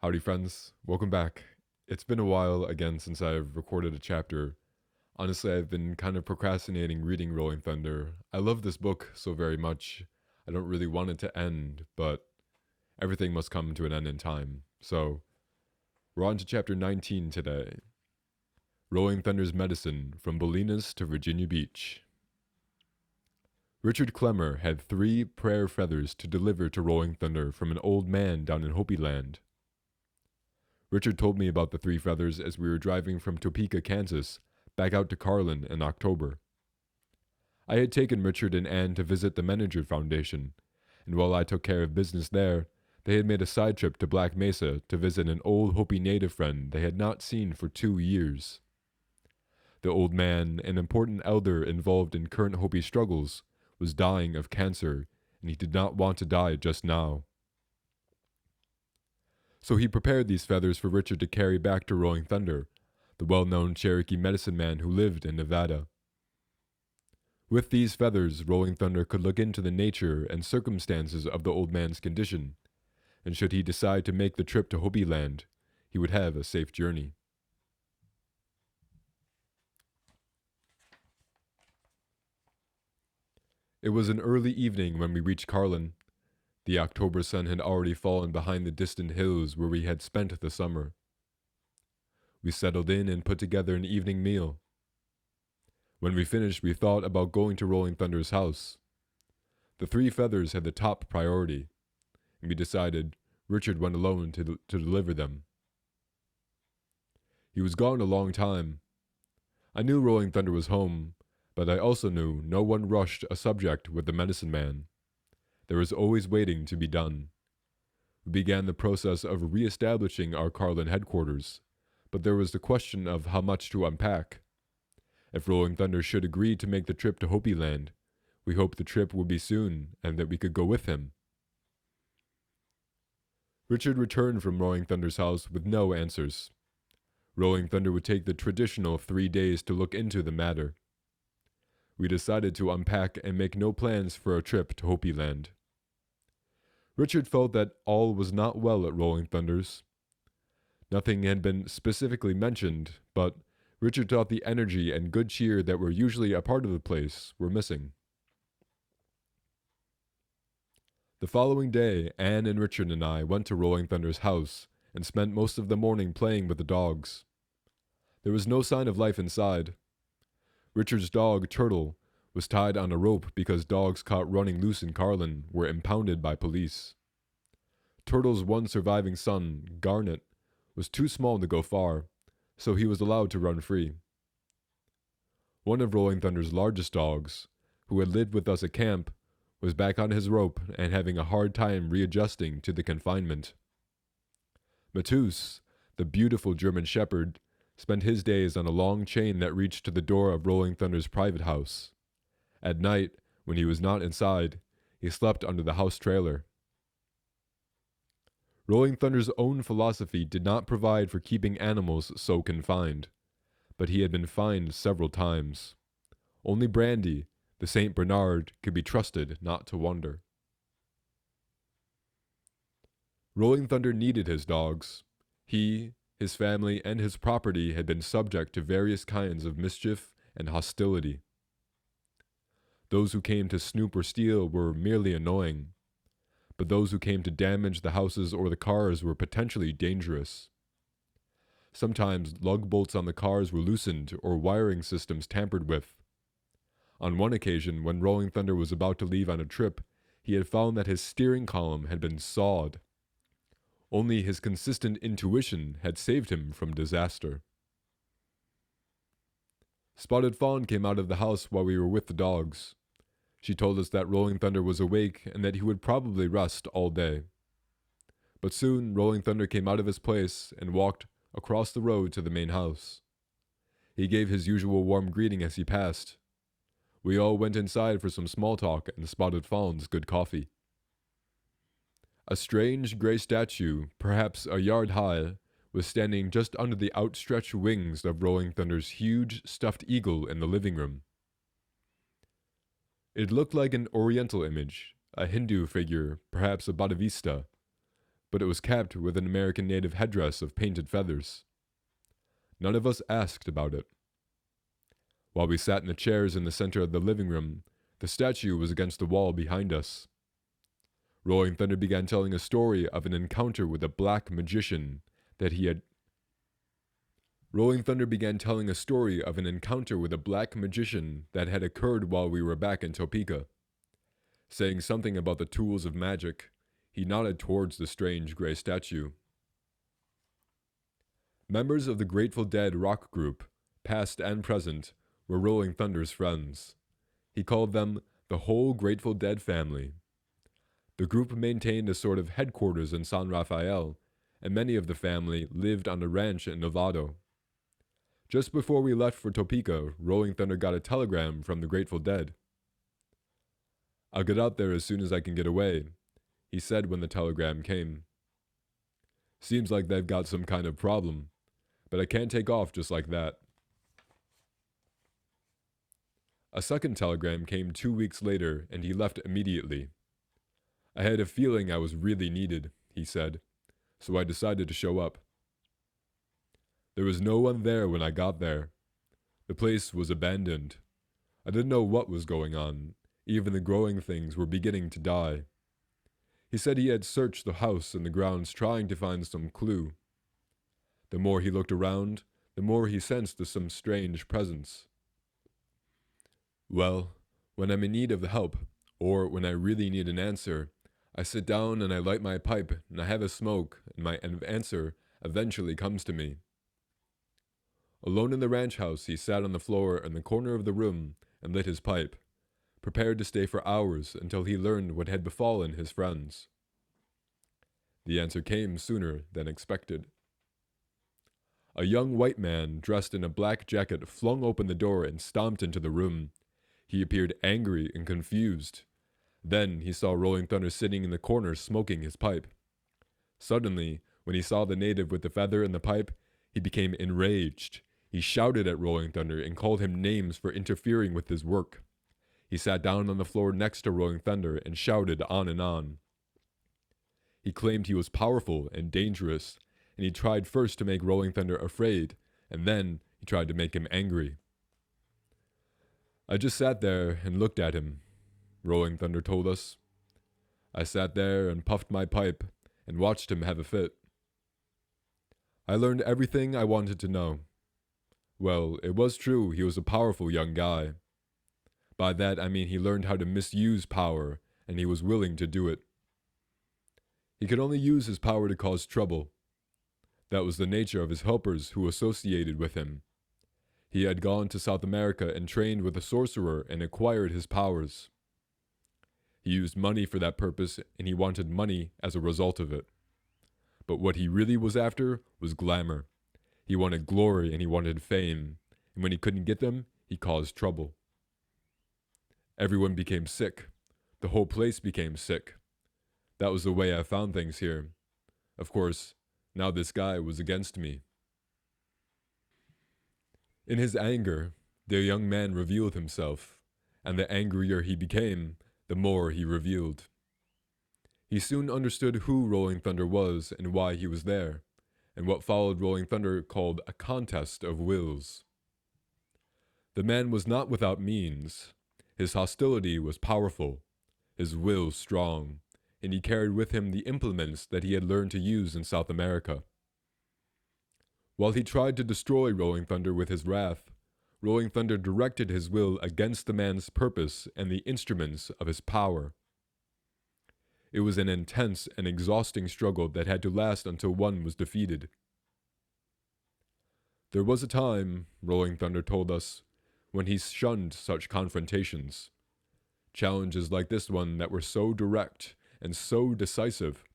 Howdy, friends. Welcome back. It's been a while again since I've recorded a chapter. Honestly, I've been kind of procrastinating reading Rolling Thunder. I love this book so very much. I don't really want it to end, but everything must come to an end in time. So, we're on to chapter 19 today. Rolling Thunder's Medicine from Bolinas to Virginia Beach. Richard Clemmer had 3 prayer feathers to deliver to Rolling Thunder from an old man down in Hopi Land. Richard told me about the 3 feathers as we were driving from Topeka, Kansas, back out to Carlin in October. I had taken Richard and Ann to visit the Menninger Foundation, and while I took care of business there, they had made a side trip to Black Mesa to visit an old Hopi native friend they had not seen for 2 years. The old man, an important elder involved in current Hopi struggles, was dying of cancer, and he did not want to die just now. So he prepared these feathers for Richard to carry back to Rolling Thunder, the well-known Cherokee medicine man who lived in Nevada. With these feathers, Rolling Thunder could look into the nature and circumstances of the old man's condition, and should he decide to make the trip to Hopi Land, he would have a safe journey. It was an early evening when we reached Carlin. The October sun had already fallen behind the distant hills where we had spent the summer. We settled in and put together an evening meal. When we finished, we thought about going to Rolling Thunder's house. The 3 feathers had the top priority, and we decided Richard went alone to deliver them. He was gone a long time. I knew Rolling Thunder was home, but I also knew no one rushed a subject with the medicine man. There was always waiting to be done. We began the process of re-establishing our Carlin headquarters, but there was the question of how much to unpack. If Rolling Thunder should agree to make the trip to Hopi Land, we hoped the trip would be soon and that we could go with him. Richard returned from Rolling Thunder's house with no answers. Rolling Thunder would take the traditional 3 days to look into the matter. We decided to unpack and make no plans for a trip to Hopi Land. Richard felt that all was not well at Rolling Thunder's. Nothing had been specifically mentioned, but Richard thought the energy and good cheer that were usually a part of the place were missing. The following day, Ann and Richard and I went to Rolling Thunder's house and spent most of the morning playing with the dogs. There was no sign of life inside. Richard's dog, Turtle, was tied on a rope because dogs caught running loose in Carlin were impounded by police. Turtle's one surviving son, Garnet, was too small to go far, so he was allowed to run free. One of Rolling Thunder's largest dogs, who had lived with us at camp, was back on his rope and having a hard time readjusting to the confinement. Matus, the beautiful German shepherd, spent his days on a long chain that reached to the door of Rolling Thunder's private house. At night, when he was not inside, he slept under the house trailer. Rolling Thunder's own philosophy did not provide for keeping animals so confined, but he had been fined several times. Only Brandy, the Saint Bernard, could be trusted not to wander. Rolling Thunder needed his dogs. He, his family, and his property had been subject to various kinds of mischief and hostility. Those who came to snoop or steal were merely annoying, but those who came to damage the houses or the cars were potentially dangerous. Sometimes lug bolts on the cars were loosened or wiring systems tampered with. On one occasion, when Rolling Thunder was about to leave on a trip, he had found that his steering column had been sawed. Only his consistent intuition had saved him from disaster. Spotted Fawn came out of the house while we were with the dogs. She told us that Rolling Thunder was awake and that he would probably rest all day. But soon Rolling Thunder came out of his place and walked across the road to the main house. He gave his usual warm greeting as he passed. We all went inside for some small talk and Spotted Fawn's good coffee. A strange gray statue, perhaps a yard high, was standing just under the outstretched wings of Rolling Thunder's huge stuffed eagle in the living room. It looked like an oriental image, a Hindu figure, perhaps a Bodhisattva, but it was capped with an American native headdress of painted feathers. None of us asked about it. While we sat in the chairs in the center of the living room, the statue was against the wall behind us. Rolling Thunder began telling a story of an encounter with a black magician that he had. Rolling Thunder began telling a story of an encounter with a black magician that had occurred while we were back in Topeka. Saying something about the tools of magic, he nodded towards the strange gray statue. Members of the Grateful Dead rock group, past and present, were Rolling Thunder's friends. He called them the whole Grateful Dead family. The group maintained a sort of headquarters in San Rafael, and many of the family lived on a ranch in Novato. Just before we left for Topeka, Rolling Thunder got a telegram from the Grateful Dead. "I'll get out there as soon as I can get away," he said when the telegram came. "Seems like they've got some kind of problem, but I can't take off just like that." A second telegram came 2 weeks later, and he left immediately. "I had a feeling I was really needed," he said, "so I decided to show up." There was no one there when I got there. The place was abandoned. I didn't know what was going on. Even the growing things were beginning to die. He said he had searched the house and the grounds trying to find some clue. The more he looked around, the more he sensed some strange presence. Well, when I'm in need of help, or when I really need an answer, I sit down and I light my pipe and I have a smoke, and my answer eventually comes to me. Alone in the ranch house, he sat on the floor in the corner of the room and lit his pipe, prepared to stay for hours until he learned what had befallen his friends. The answer came sooner than expected. A young white man dressed in a black jacket flung open the door and stomped into the room. He appeared angry and confused. Then he saw Rolling Thunder sitting in the corner smoking his pipe. Suddenly, when he saw the native with the feather and the pipe, he became enraged. He shouted at Rolling Thunder and called him names for interfering with his work. He sat down on the floor next to Rolling Thunder and shouted on and on. He claimed he was powerful and dangerous, and he tried first to make Rolling Thunder afraid, and then he tried to make him angry. "I just sat there and looked at him," Rolling Thunder told us. "I sat there and puffed my pipe and watched him have a fit. I learned everything I wanted to know. Well, it was true he was a powerful young guy. By that I mean he learned how to misuse power, and he was willing to do it. He could only use his power to cause trouble. That was the nature of his helpers who associated with him. He had gone to South America and trained with a sorcerer and acquired his powers. He used money for that purpose, and he wanted money as a result of it. But what he really was after was glamour. He wanted glory and he wanted fame, and when he couldn't get them, he caused trouble. Everyone became sick. The whole place became sick. That was the way I found things here. Of course, now this guy was against me." In his anger, the young man revealed himself, and the angrier he became, the more he revealed. He soon understood who Rolling Thunder was and why he was there, and what followed Rolling Thunder called a contest of wills. The man was not without means. His hostility was powerful, his will strong, and he carried with him the implements that he had learned to use in South America. While he tried to destroy Rolling Thunder with his wrath, Rolling Thunder directed his will against the man's purpose and the instruments of his power. It was an intense and exhausting struggle that had to last until one was defeated. There was a time, Rolling Thunder told us, when he shunned such confrontations. Challenges like this one that were so direct and so decisive,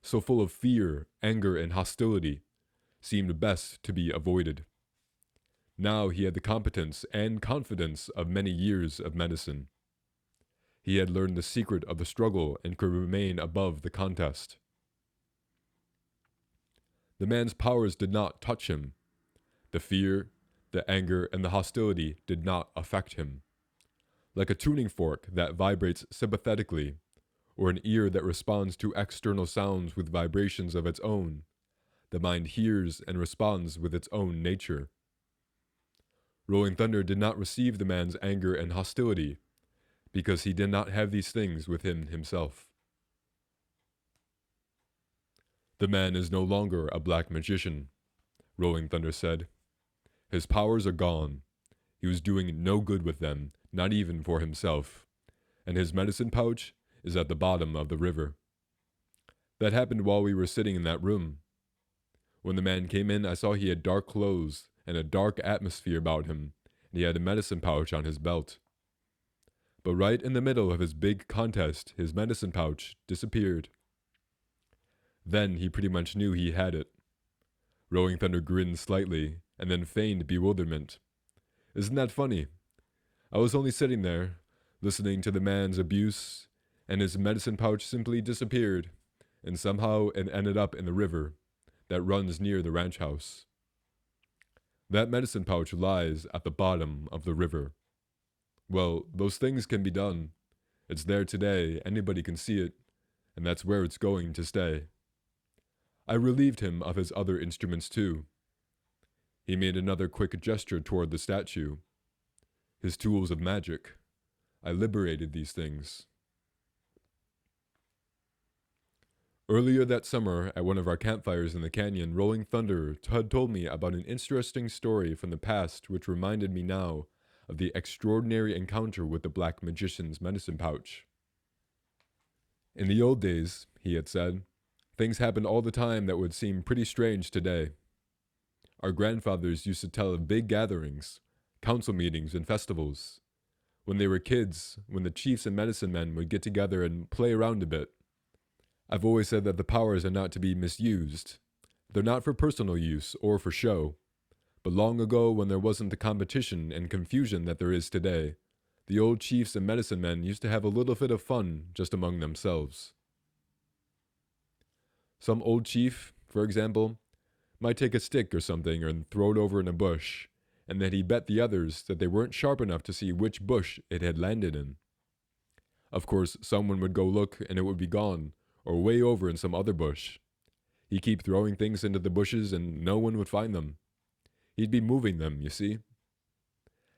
so full of fear, anger, and hostility, seemed best to be avoided. Now he had the competence and confidence of many years of medicine. He had learned the secret of the struggle and could remain above the contest. The man's powers did not touch him. The fear, the anger, and the hostility did not affect him. Like a tuning fork that vibrates sympathetically, or an ear that responds to external sounds with vibrations of its own. The mind hears and responds with its own nature. Rolling Thunder did not receive the man's anger and hostility, because he did not have these things within himself. The man is no longer a black magician, Rolling Thunder said. His powers are gone. He was doing no good with them, not even for himself, and his medicine pouch is at the bottom of the river. That happened while we were sitting in that room. When the man came in, I saw he had dark clothes and a dark atmosphere about him, and he had a medicine pouch on his belt. But right in the middle of his big contest, his medicine pouch disappeared. Then he pretty much knew he had it. Rolling Thunder grinned slightly, and then feigned bewilderment. Isn't that funny? I was only sitting there, listening to the man's abuse, and his medicine pouch simply disappeared, and somehow it ended up in the river that runs near the ranch house. That medicine pouch lies at the bottom of the river. Well, those things can be done. It's there today, anybody can see it, and that's where it's going to stay. I relieved him of his other instruments too. He made another quick gesture toward the statue. His tools of magic. I liberated these things. Earlier that summer, at one of our campfires in the canyon, Rolling Thunder had told me about an interesting story from the past which reminded me now of the extraordinary encounter with the black magician's medicine pouch. In the old days, he had said, things happened all the time that would seem pretty strange today. Our grandfathers used to tell of big gatherings, council meetings, and festivals. When they were kids, when the chiefs and medicine men would get together and play around a bit. I've always said that the powers are not to be misused. They're not for personal use or for show. But long ago, when there wasn't the competition and confusion that there is today, the old chiefs and medicine men used to have a little bit of fun just among themselves. Some old chief, for example, might take a stick or something and throw it over in a bush, and then he'd bet the others that they weren't sharp enough to see which bush it had landed in. Of course, someone would go look and it would be gone, or way over in some other bush. He'd keep throwing things into the bushes and no one would find them. He'd be moving them, you see.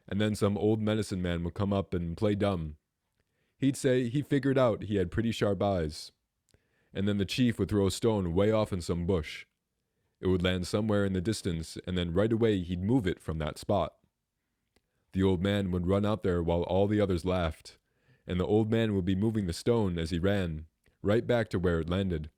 And then some old medicine man would come up and play dumb. He'd say he figured out he had pretty sharp eyes. And then the chief would throw a stone way off in some bush. It would land somewhere in the distance, and then right away he'd move it from that spot. The old man would run out there while all the others laughed, and the old man would be moving the stone as he ran, right back to where it landed.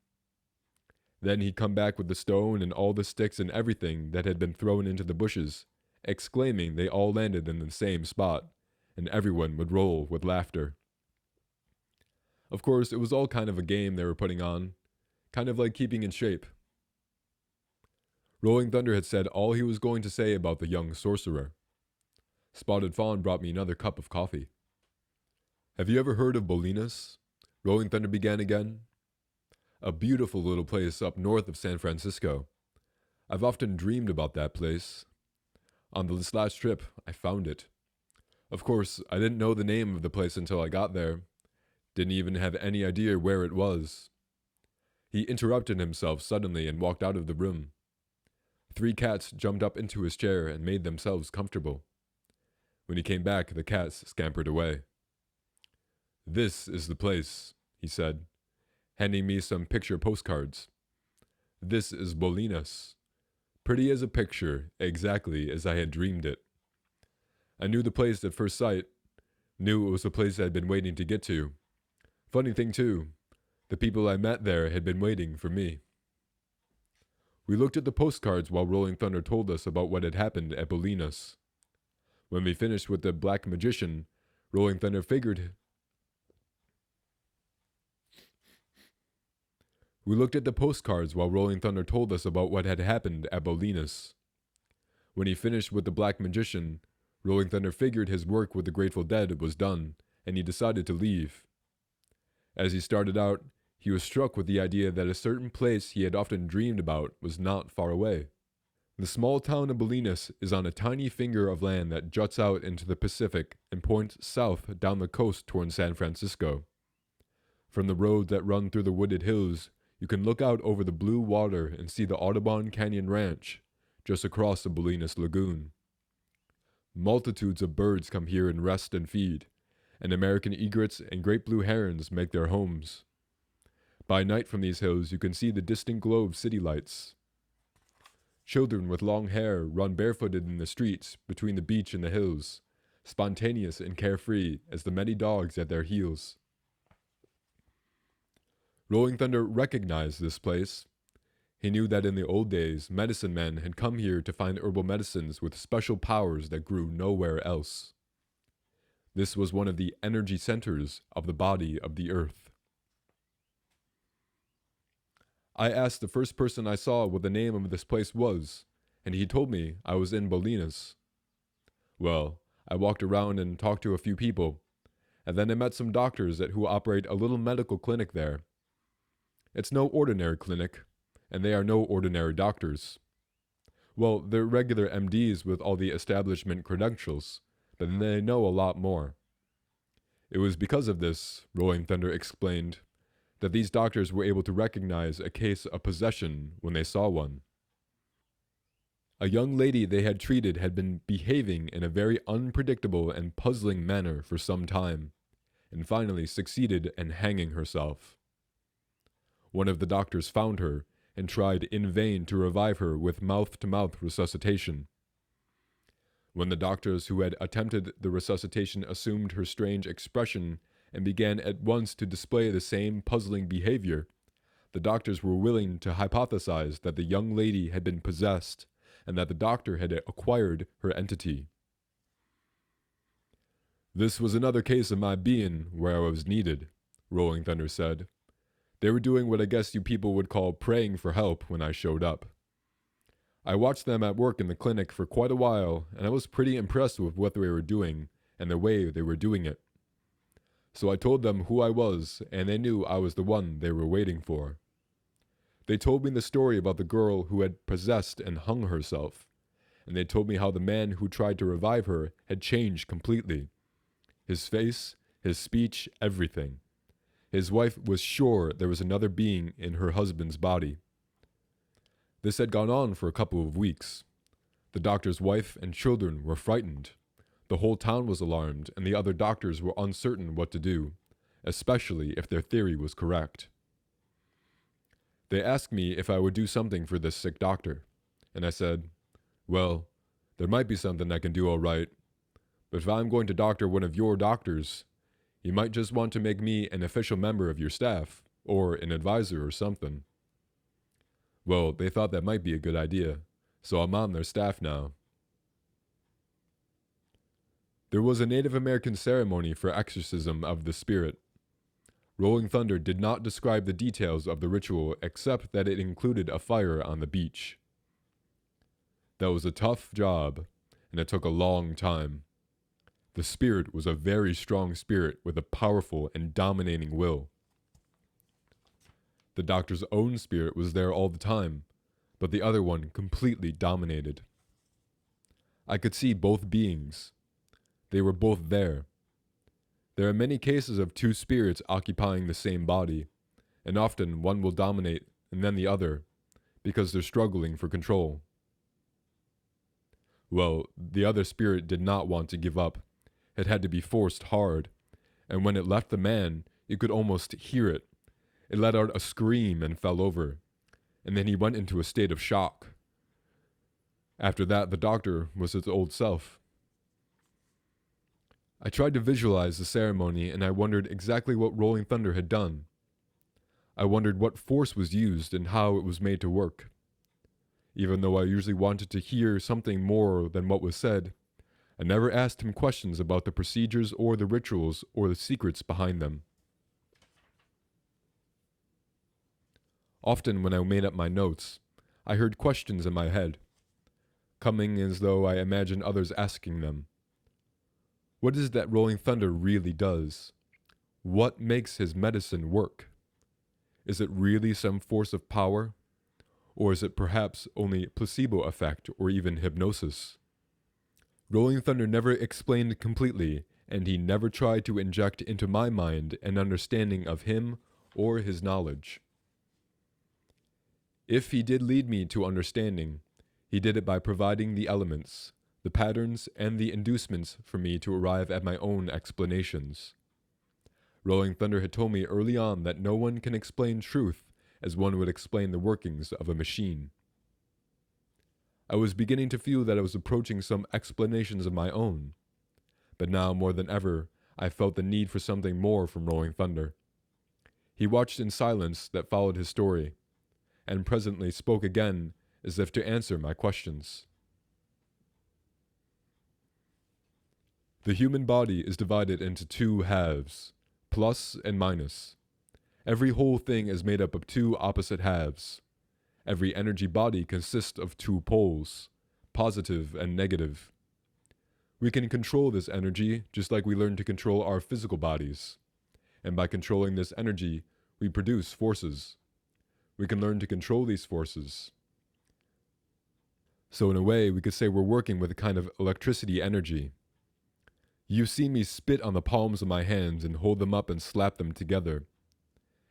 Then he'd come back with the stone and all the sticks and everything that had been thrown into the bushes, exclaiming they all landed in the same spot, and everyone would roll with laughter. Of course, it was all kind of a game they were putting on, kind of like keeping in shape. Rolling Thunder had said all he was going to say about the young sorcerer. Spotted Fawn brought me another cup of coffee. Have you ever heard of Bolinas? Rolling Thunder began again. A beautiful little place up north of San Francisco. I've often dreamed about that place. On this last trip, I found it. Of course, I didn't know the name of the place until I got there. Didn't even have any idea where it was. He interrupted himself suddenly and walked out of the room. 3 cats jumped up into his chair and made themselves comfortable. When he came back, the cats scampered away. This is the place, he said, handing me some picture postcards. This is Bolinas. Pretty as a picture, exactly as I had dreamed it. I knew the place at first sight, knew it was the place I'd been waiting to get to. Funny thing too, the people I met there had been waiting for me. We looked at the postcards while Rolling Thunder told us about what had happened at Bolinas. When we finished with the black magician, Rolling Thunder figured... We looked at the postcards while Rolling Thunder told us about what had happened at Bolinas. When he finished with the black magician, Rolling Thunder figured his work with the Grateful Dead was done, and he decided to leave. As he started out, he was struck with the idea that a certain place he had often dreamed about was not far away. The small town of Bolinas is on a tiny finger of land that juts out into the Pacific and points south down the coast toward San Francisco. From the roads that run through the wooded hills, you can look out over the blue water and see the Audubon Canyon Ranch, just across the Bolinas Lagoon. Multitudes of birds come here and rest and feed, and American egrets and great blue herons make their homes. By night from these hills, you can see the distant glow of city lights. Children with long hair run barefooted in the streets between the beach and the hills, spontaneous and carefree as the many dogs at their heels. Rolling Thunder recognized this place. He knew that in the old days, medicine men had come here to find herbal medicines with special powers that grew nowhere else. This was one of the energy centers of the body of the earth. I asked the first person I saw what the name of this place was, and he told me I was in Bolinas. Well, I walked around and talked to a few people, and then I met some doctors who operate a little medical clinic there. It's no ordinary clinic, and they are no ordinary doctors. Well, they're regular MDs with all the establishment credentials, but they know a lot more. It was because of this, Rolling Thunder explained, that these doctors were able to recognize a case of possession when they saw one. A young lady they had treated had been behaving in a very unpredictable and puzzling manner for some time, and finally succeeded in hanging herself. One of the doctors found her and tried in vain to revive her with mouth-to-mouth resuscitation. When the doctors who had attempted the resuscitation assumed her strange expression and began at once to display the same puzzling behavior, the doctors were willing to hypothesize that the young lady had been possessed and that the doctor had acquired her entity. This was another case of my being where I was needed, Rolling Thunder said. They were doing what I guess you people would call praying for help when I showed up. I watched them at work in the clinic for quite a while, and I was pretty impressed with what they were doing and the way they were doing it. So I told them who I was, and they knew I was the one they were waiting for. They told me the story about the girl who had possessed and hung herself, and they told me how the man who tried to revive her had changed completely. His face, his speech, everything. His wife was sure there was another being in her husband's body. This had gone on for a couple of weeks. The doctor's wife and children were frightened. The whole town was alarmed, and the other doctors were uncertain what to do, especially if their theory was correct. They asked me if I would do something for this sick doctor, and I said, well, there might be something I can do all right, but if I'm going to doctor one of your doctors, you might just want to make me an official member of your staff, or an advisor or something. Well, they thought that might be a good idea, so I'm on their staff now. There was a Native American ceremony for exorcism of the spirit. Rolling Thunder did not describe the details of the ritual except that it included a fire on the beach. That was a tough job, and it took a long time. The spirit was a very strong spirit with a powerful and dominating will. The doctor's own spirit was there all the time, but the other one completely dominated. I could see both beings. They were both there. There are many cases of two spirits occupying the same body, and often one will dominate and then the other, because they're struggling for control. Well, the other spirit did not want to give up. It had to be forced hard, and when it left the man, you could almost hear it. It let out a scream and fell over, and then he went into a state of shock. After that, the doctor was his old self. I tried to visualize the ceremony, and I wondered exactly what Rolling Thunder had done. I wondered what force was used and how it was made to work. Even though I usually wanted to hear something more than what was said, I never asked him questions about the procedures or the rituals or the secrets behind them. Often when I made up my notes, I heard questions in my head, coming as though I imagined others asking them. What is it that Rolling Thunder really does? What makes his medicine work? Is it really some force of power? Or is it perhaps only placebo effect or even hypnosis? Rolling Thunder never explained completely, and he never tried to inject into my mind an understanding of him or his knowledge. If he did lead me to understanding, he did it by providing the elements, the patterns, and the inducements for me to arrive at my own explanations. Rolling Thunder had told me early on that no one can explain truth as one would explain the workings of a machine. I was beginning to feel that I was approaching some explanations of my own, but now more than ever, I felt the need for something more from Rolling Thunder. He watched in silence that followed his story, and presently spoke again as if to answer my questions. The human body is divided into two halves, plus and minus. Every whole thing is made up of two opposite halves. Every energy body consists of two poles, positive and negative. We can control this energy just like we learn to control our physical bodies. And by controlling this energy, we produce forces. We can learn to control these forces. So in a way, we could say we're working with a kind of electricity energy. You see me spit on the palms of my hands and hold them up and slap them together.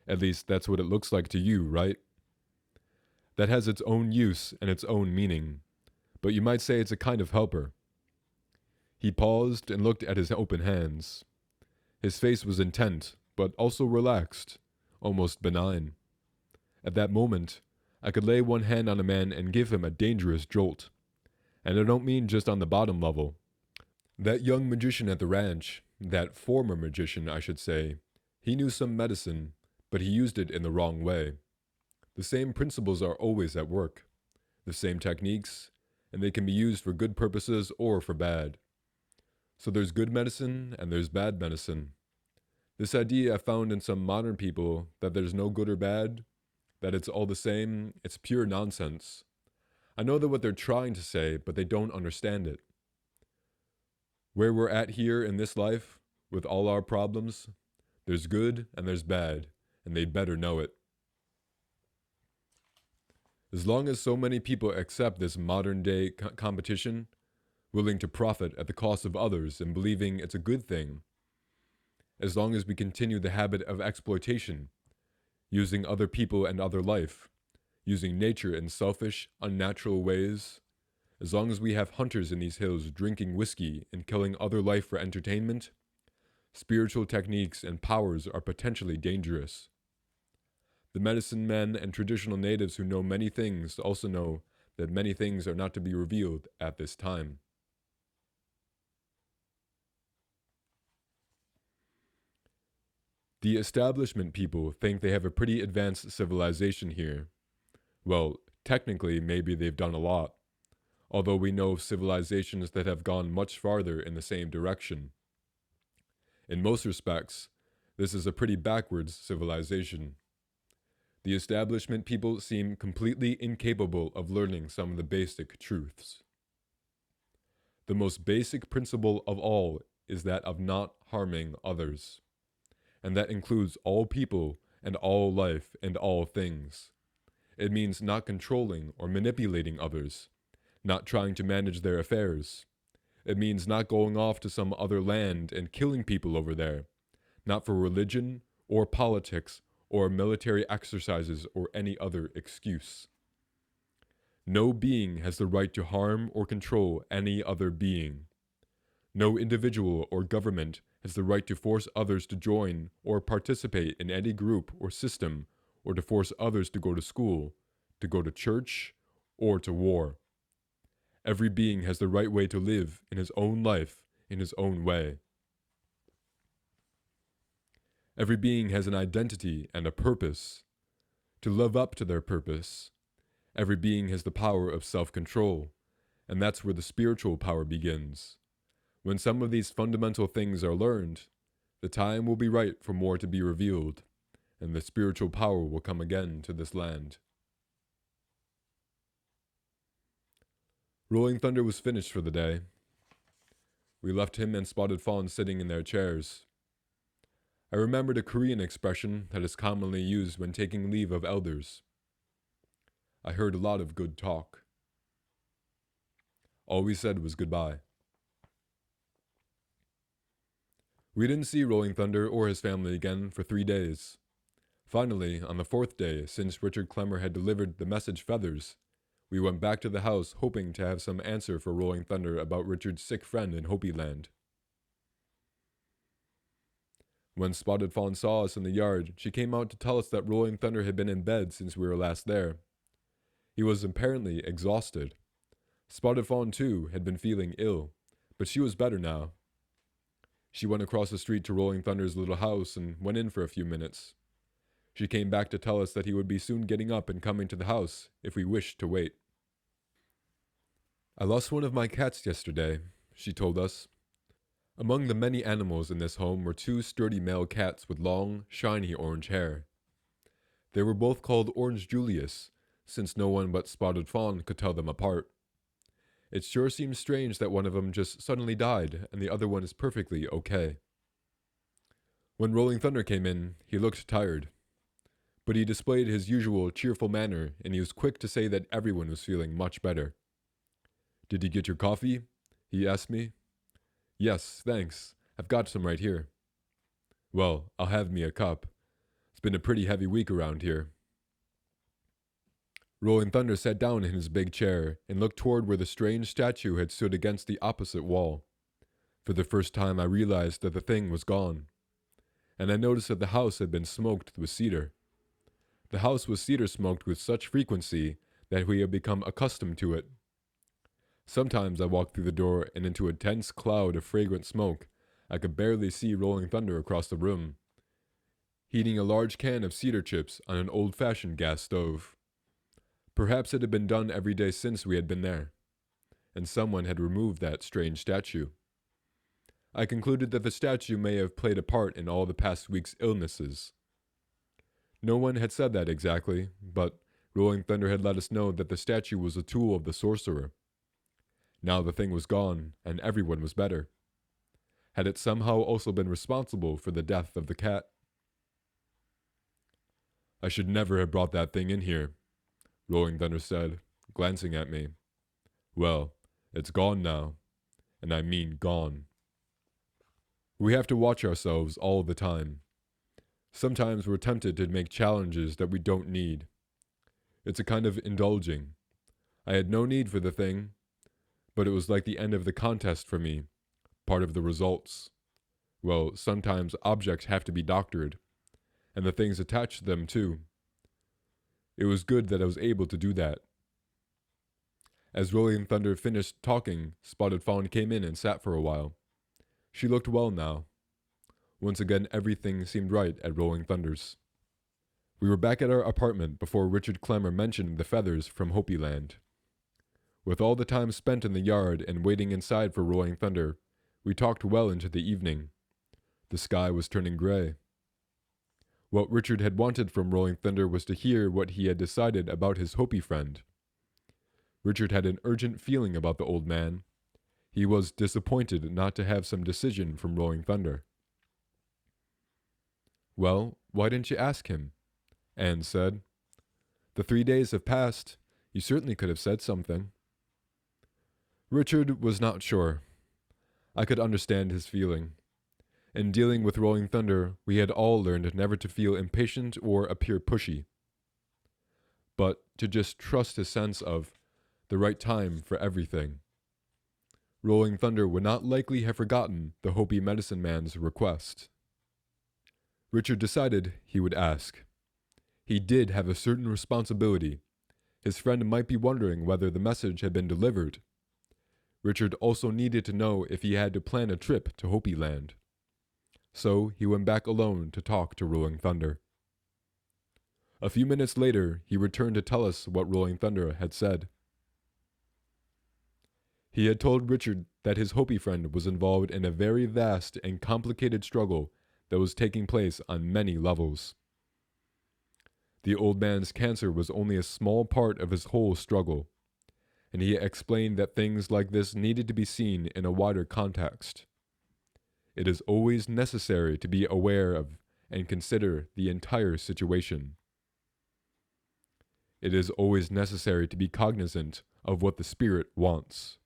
At least that's what it looks like to you, right? That has its own use and its own meaning, but you might say it's a kind of helper. He paused and looked at his open hands. His face was intent, but also relaxed, almost benign. At that moment, I could lay one hand on a man and give him a dangerous jolt. And I don't mean just on the bottom level. That young magician at the ranch, that former magician, I should say, he knew some medicine, but he used it in the wrong way. The same principles are always at work, the same techniques, and they can be used for good purposes or for bad. So there's good medicine and there's bad medicine. This idea I found in some modern people that there's no good or bad, that it's all the same, it's pure nonsense. I know that what they're trying to say, but they don't understand it. Where we're at here in this life, with all our problems, there's good and there's bad, and they'd better know it. As long as so many people accept this modern-day competition, willing to profit at the cost of others and believing it's a good thing, as long as we continue the habit of exploitation, using other people and other life, using nature in selfish, unnatural ways, as long as we have hunters in these hills drinking whiskey and killing other life for entertainment, spiritual techniques and powers are potentially dangerous. The medicine men and traditional natives who know many things also know that many things are not to be revealed at this time. The establishment people think they have a pretty advanced civilization here. Well, technically, maybe they've done a lot, although we know of civilizations that have gone much farther in the same direction. In most respects, this is a pretty backwards civilization. The establishment people seem completely incapable of learning some of the basic truths. The most basic principle of all is that of not harming others, and that includes all people and all life and all things. It means not controlling or manipulating others, not trying to manage their affairs. It means not going off to some other land and killing people over there, not for religion or politics or military exercises or any other excuse. No being has the right to harm or control any other being. No individual or government has the right to force others to join or participate in any group or system, or to force others to go to school, to go to church, or to war. Every being has the right way to live in his own life in his own way. Every being has an identity and a purpose. To live up to their purpose, every being has the power of self-control, and that's where the spiritual power begins. When some of these fundamental things are learned, the time will be right for more to be revealed, and the spiritual power will come again to this land. Rolling Thunder was finished for the day. We left him and Spotted Fawn sitting in their chairs. I remembered a Korean expression that is commonly used when taking leave of elders. I heard a lot of good talk. All we said was goodbye. We didn't see Rolling Thunder or his family again for 3 days. Finally, on the fourth day, since Richard Clemmer had delivered the message feathers, we went back to the house hoping to have some answer for Rolling Thunder about Richard's sick friend in Hopi Land. When Spotted Fawn saw us in the yard, she came out to tell us that Rolling Thunder had been in bed since we were last there. He was apparently exhausted. Spotted Fawn, too, had been feeling ill, but she was better now. She went across the street to Rolling Thunder's little house and went in for a few minutes. She came back to tell us that he would be soon getting up and coming to the house if we wished to wait. I lost one of my cats yesterday, she told us. Among the many animals in this home were two sturdy male cats with long, shiny orange hair. They were both called Orange Julius, since no one but Spotted Fawn could tell them apart. It sure seems strange that one of them just suddenly died and the other one is perfectly okay. When Rolling Thunder came in, he looked tired. But he displayed his usual cheerful manner, and he was quick to say that everyone was feeling much better. "Did you get your coffee?" he asked me. "Yes, thanks. I've got some right here." "Well, I'll have me a cup. It's been a pretty heavy week around here." Rolling Thunder sat down in his big chair and looked toward where the strange statue had stood against the opposite wall. For the first time I realized that the thing was gone. And I noticed that the house had been smoked with cedar. The house was cedar smoked with such frequency that we had become accustomed to it. Sometimes I walked through the door and into a dense cloud of fragrant smoke. I could barely see Rolling Thunder across the room, heating a large can of cedar chips on an old-fashioned gas stove. Perhaps it had been done every day since we had been there, and someone had removed that strange statue. I concluded that the statue may have played a part in all the past week's illnesses. No one had said that exactly, but Rolling Thunder had let us know that the statue was a tool of the sorcerer. Now the thing was gone, and everyone was better. Had it somehow also been responsible for the death of the cat? "I should never have brought that thing in here," Rolling Thunder said, glancing at me. "Well, it's gone now, and I mean gone. We have to watch ourselves all the time. Sometimes we're tempted to make challenges that we don't need. It's a kind of indulging. I had no need for the thing, but it was like the end of the contest for me, part of the results. Well, sometimes objects have to be doctored, and the things attached to them too. It was good that I was able to do that." As Rolling Thunder finished talking, Spotted Fawn came in and sat for a while. She looked well now. Once again, everything seemed right at Rolling Thunder's. We were back at our apartment before Richard Clemmer mentioned the feathers from Hopi Land. With all the time spent in the yard and waiting inside for Rolling Thunder, we talked well into the evening. The sky was turning gray. What Richard had wanted from Rolling Thunder was to hear what he had decided about his Hopi friend. Richard had an urgent feeling about the old man. He was disappointed not to have some decision from Rolling Thunder. "Well, why didn't you ask him?" Anne said. "The 3 days have passed. You certainly could have said something." Richard was not sure. I could understand his feeling. In dealing with Rolling Thunder, we had all learned never to feel impatient or appear pushy, but to just trust his sense of the right time for everything. Rolling Thunder would not likely have forgotten the Hopi medicine man's request. Richard decided he would ask. He did have a certain responsibility. His friend might be wondering whether the message had been delivered. Richard also needed to know if he had to plan a trip to Hopi Land. So he went back alone to talk to Rolling Thunder. A few minutes later, he returned to tell us what Rolling Thunder had said. He had told Richard that his Hopi friend was involved in a very vast and complicated struggle that was taking place on many levels. The old man's cancer was only a small part of his whole struggle, and he explained that things like this needed to be seen in a wider context. It is always necessary to be aware of and consider the entire situation. It is always necessary to be cognizant of what the spirit wants.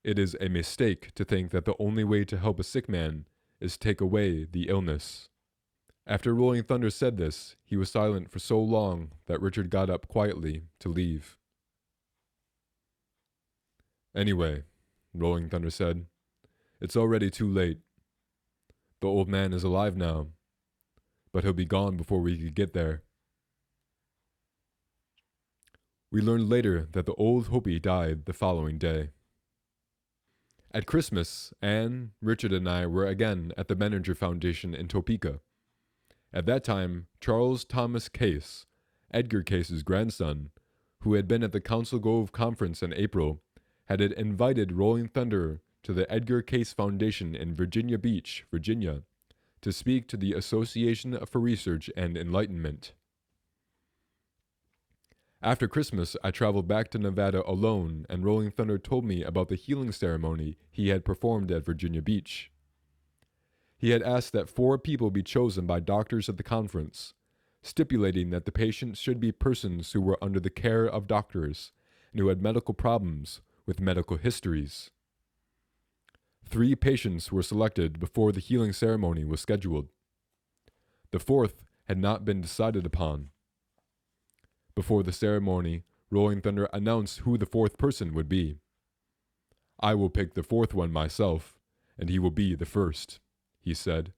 It is a mistake to think that the only way to help a sick man is to take away the illness. After Rolling Thunder said this, he was silent for so long that Richard got up quietly to leave. Anyway, Rolling Thunder said, it's already too late. The old man is alive now, but he'll be gone before we could get there. We learned later that the old Hopi died the following day. At Christmas, Anne, Richard, and I were again at the Menninger Foundation in Topeka. At that time, Charles Thomas Case, Edgar Case's grandson, who had been at the Council Grove Conference in April, had invited Rolling Thunder to the Edgar Case Foundation in Virginia Beach, Virginia, to speak to the Association for Research and Enlightenment. After Christmas, I traveled back to Nevada alone, and Rolling Thunder told me about the healing ceremony he had performed at Virginia Beach. He had asked that 4 people be chosen by doctors at the conference, stipulating that the patients should be persons who were under the care of doctors and who had medical problems with medical histories. 3 patients were selected before the healing ceremony was scheduled. The 4th had not been decided upon. Before the ceremony, Rolling Thunder announced who the 4th person would be. I will pick the 4th one myself, and he will be the first, he said.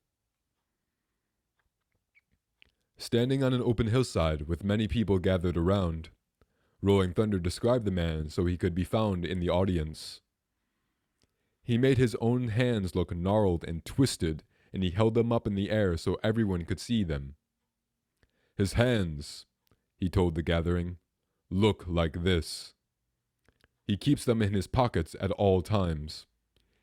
Standing on an open hillside with many people gathered around, Rolling Thunder described the man so he could be found in the audience. He made his own hands look gnarled and twisted, and he held them up in the air so everyone could see them. His hands, he told the gathering, look like this. He keeps them in his pockets at all times.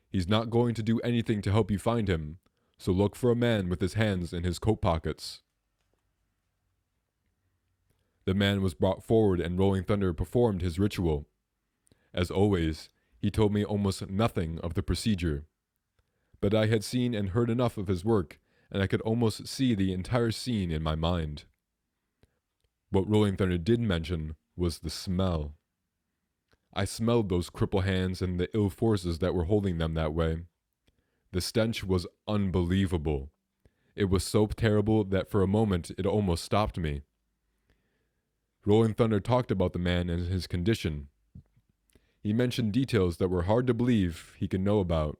He's not going to do anything to help you find him, so look for a man with his hands in his coat pockets. The man was brought forward and Rolling Thunder performed his ritual. As always, he told me almost nothing of the procedure. But I had seen and heard enough of his work, and I could almost see the entire scene in my mind. What Rolling Thunder did mention was the smell. I smelled those crippled hands and the ill forces that were holding them that way. The stench was unbelievable. It was so terrible that for a moment it almost stopped me. Rolling Thunder talked about the man and his condition. He mentioned details that were hard to believe he could know about.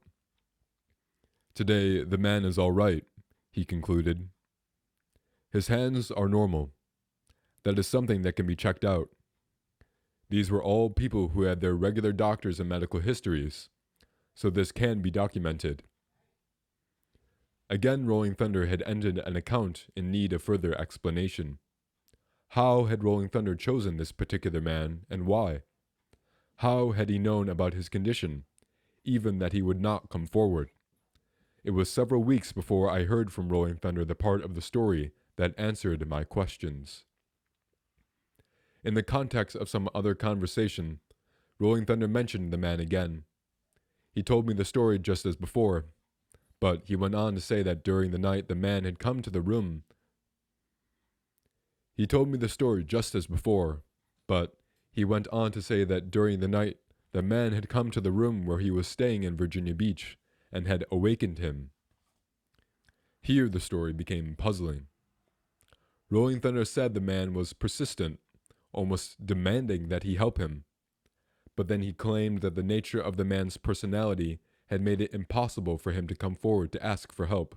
Today, the man is all right, he concluded. His hands are normal. That is something that can be checked out. These were all people who had their regular doctors and medical histories, so this can be documented. Again, Rolling Thunder had ended an account in need of further explanation. How had Rolling Thunder chosen this particular man, and why? How had he known about his condition, even that he would not come forward? It was several weeks before I heard from Rolling Thunder the part of the story that answered my questions. In the context of some other conversation, Rolling Thunder mentioned the man again. He told me the story just as before, but he went on to say that during the night the man had come to the room. He told me the story just as before, but he went on to say that during the night the man had come to the room where he was staying in Virginia Beach and had awakened him. Here the story became puzzling. Rolling Thunder said the man was persistent, almost demanding that he help him, but then he claimed that the nature of the man's personality had made it impossible for him to come forward to ask for help.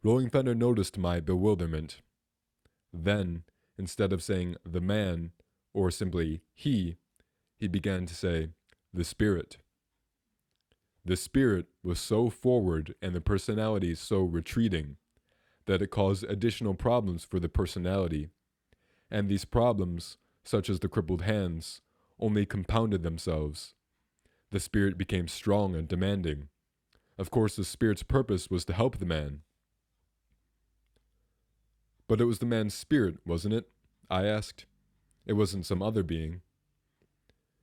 Rolling Thunder noticed my bewilderment. Then, instead of saying the man, or simply he began to say the spirit. The spirit was so forward and the personality so retreating that it caused additional problems for the personality, and these problems, such as the crippled hands, only compounded themselves. The spirit became strong and demanding. Of course, the spirit's purpose was to help the man. But it was the man's spirit, wasn't it? I asked. It wasn't some other being.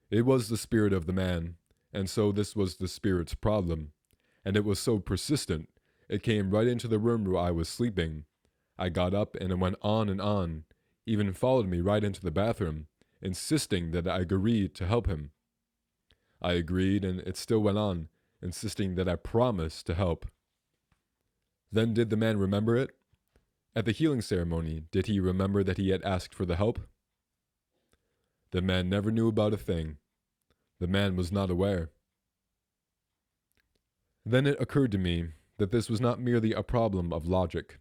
It was the spirit of the man, and so this was the spirit's problem. And it was so persistent, it came right into the room where I was sleeping. I got up and it went on, even followed me right into the bathroom, insisting that I agreed to help him. I agreed, and it still went on, insisting that I promise to help. Then did the man remember it? At the healing ceremony, did he remember that he had asked for the help? The man never knew about a thing. The man was not aware. Then it occurred to me that this was not merely a problem of logic,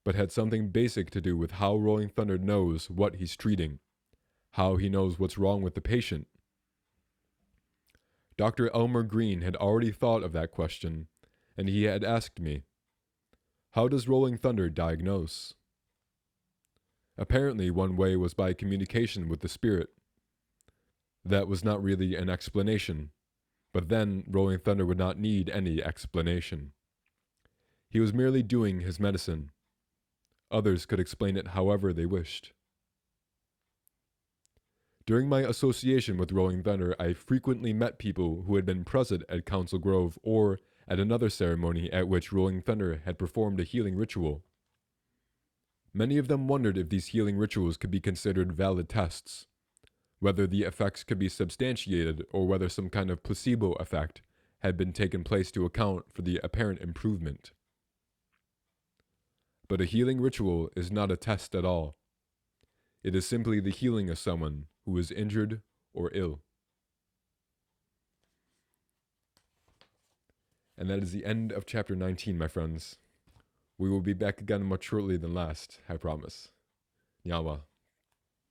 but had something basic to do with how Rolling Thunder knows what he's treating, how he knows what's wrong with the patient. Dr. Elmer Green had already thought of that question, and he had asked me, how does Rolling Thunder diagnose? Apparently, one way was by communication with the spirit. That was not really an explanation, but then Rolling Thunder would not need any explanation. He was merely doing his medicine. Others could explain it however they wished. During my association with Rolling Thunder, I frequently met people who had been present at Council Grove or at another ceremony at which Rolling Thunder had performed a healing ritual. Many of them wondered if these healing rituals could be considered valid tests, whether the effects could be substantiated or whether some kind of placebo effect had been taken place to account for the apparent improvement. But a healing ritual is not a test at all. It is simply the healing of someone who is injured or ill. And that is the end of chapter 19, my friends. We will be back again much shortly than last, I promise. Niawa.